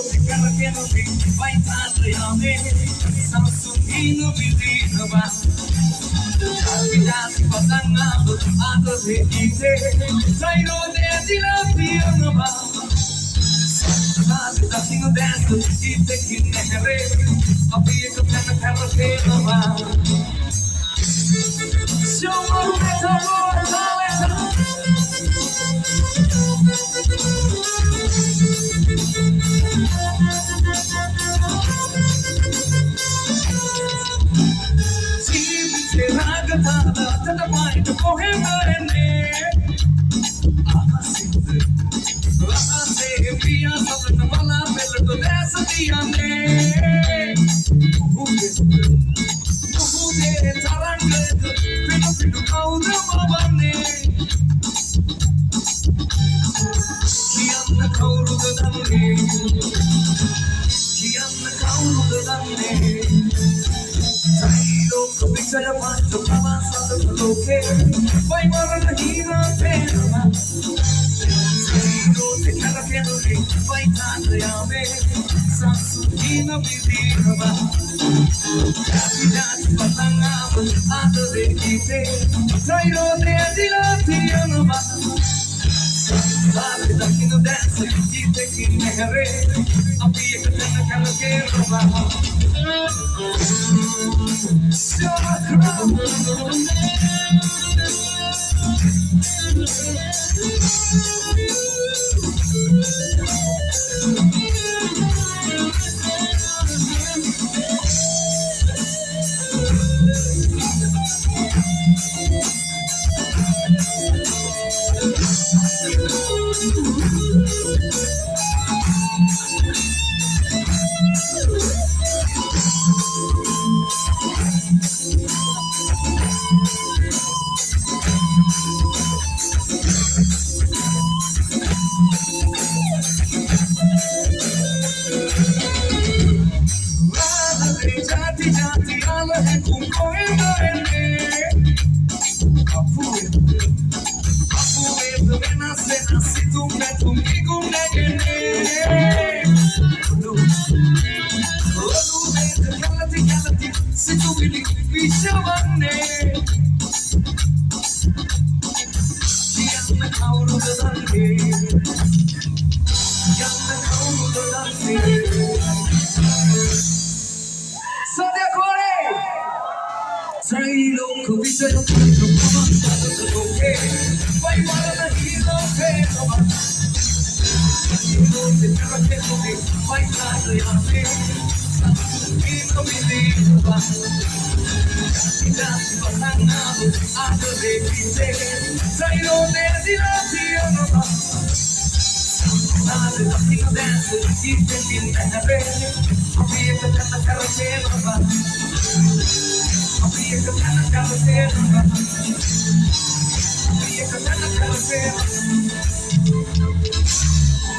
te cargando de vai tagliare Samsungino vidino ba Capitati patangando Ado de ite Zaino de dilapio ba Sabe da fino dentro Ite kinere Apia que pena cargando ba Show more better the mind to go him and say, we are something the Mala better to dance at the end. Who did Tarangan? Pick up how the Mabane. Kian the cold of the Dane. Kian the cold of the Dane. Saya panjang kawasan terloke, baik orang hina pena. Saya tekan kenuri, baik tanda yame, samsu hina bidi kaba. Tapi jangan patangam, ada dekite, saya teadilah tiada. Sabe daqui no dance, kita kini mere, api yang kena kalau kerba.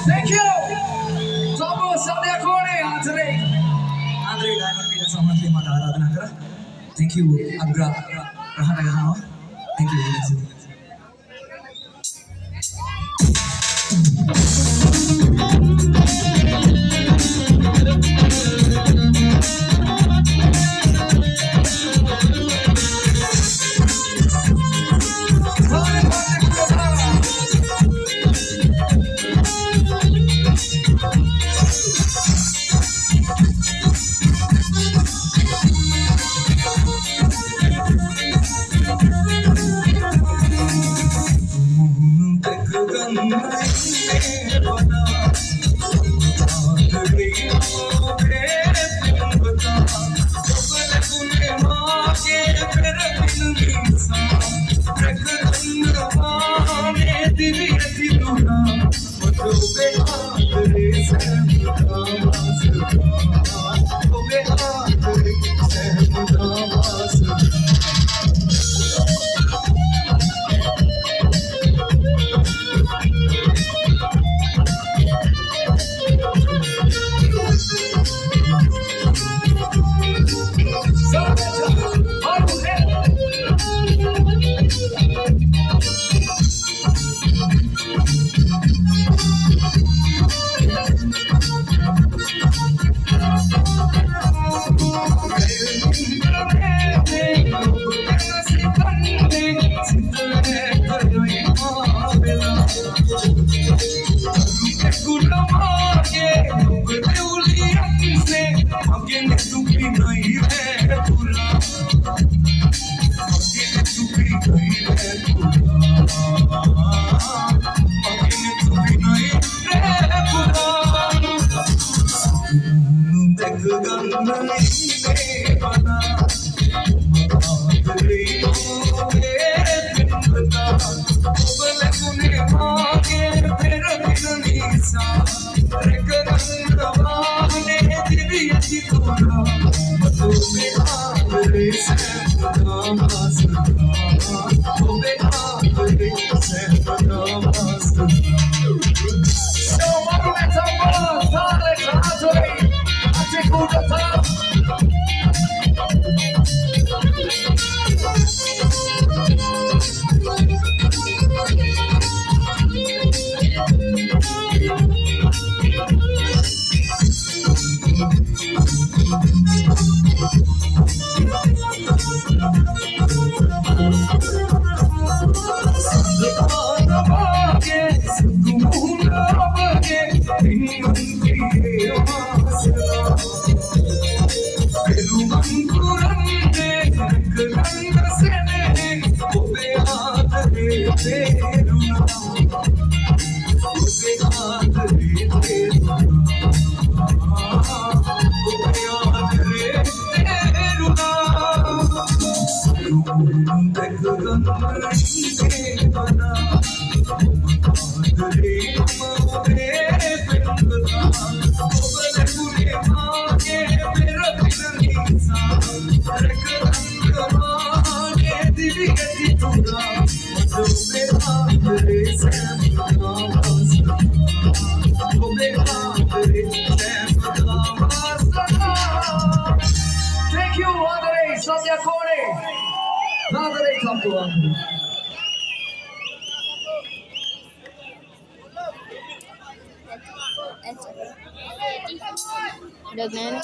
Thank you. Tunggu sampai aku ni Andre. Andre dah kita sama terima kasih. Thank you Agra Rahana. Thank you. you, Andre, Satya Kone. Andre, come to Andre. Dengan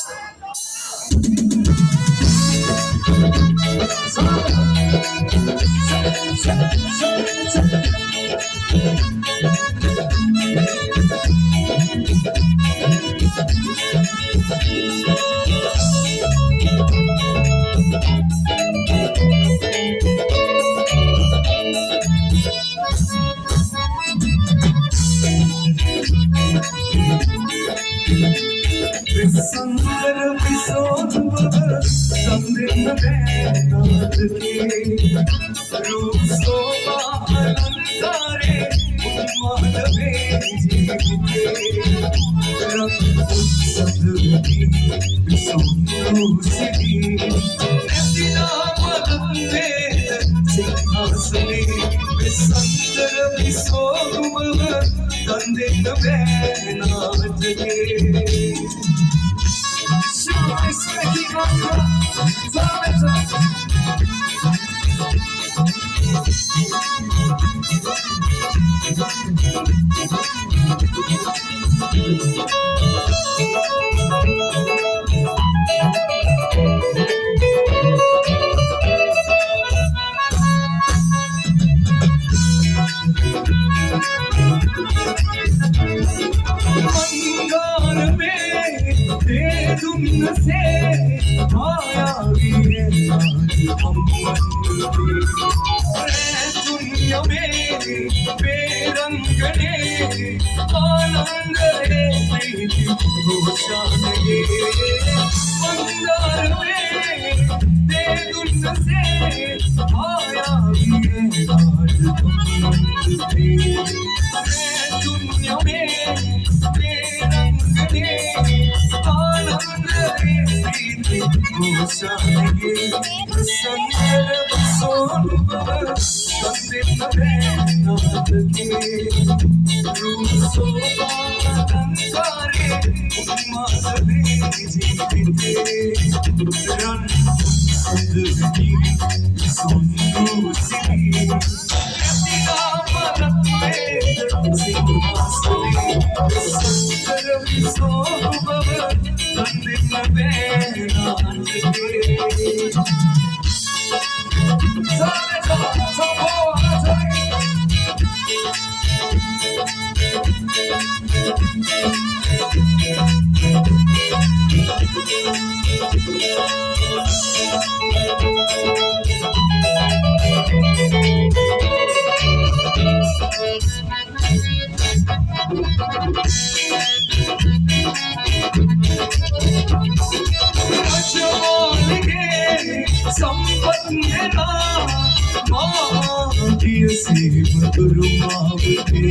गुरुमावते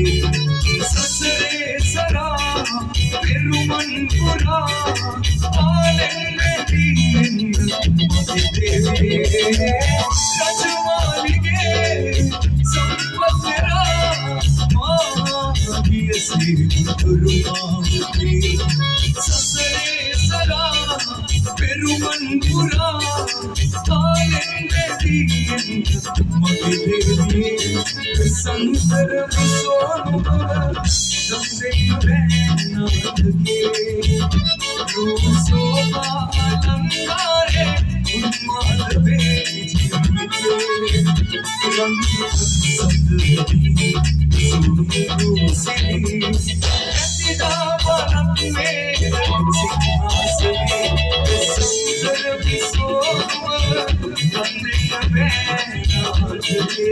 ससरे सरा पेरुमनपुरा आलेंगे मदिदेवे रजमालिगे संपत्रा मागियसे गुरुमावते ससरे सरा पेरुमनपुरा आलेंगे मदिदेवे संतर विसोनुभव सबसे बैनाथ के रूसोबा अलंकारे उन्माद बेजिए रंग सदरी सुरू से कतिदा बनत में सिंहासने संतर विसोनुभव सबसे बैनाथ के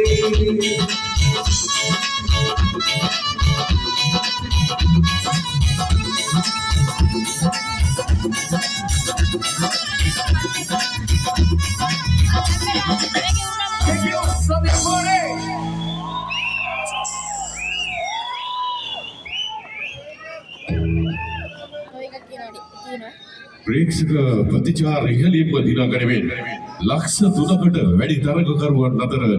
ප්‍රේක්ෂක ප්‍රතිචාර ඉහළින්ම දිනා ගනිමින් ලක්ෂ 3කට වැඩි තරගකරුවන් අතර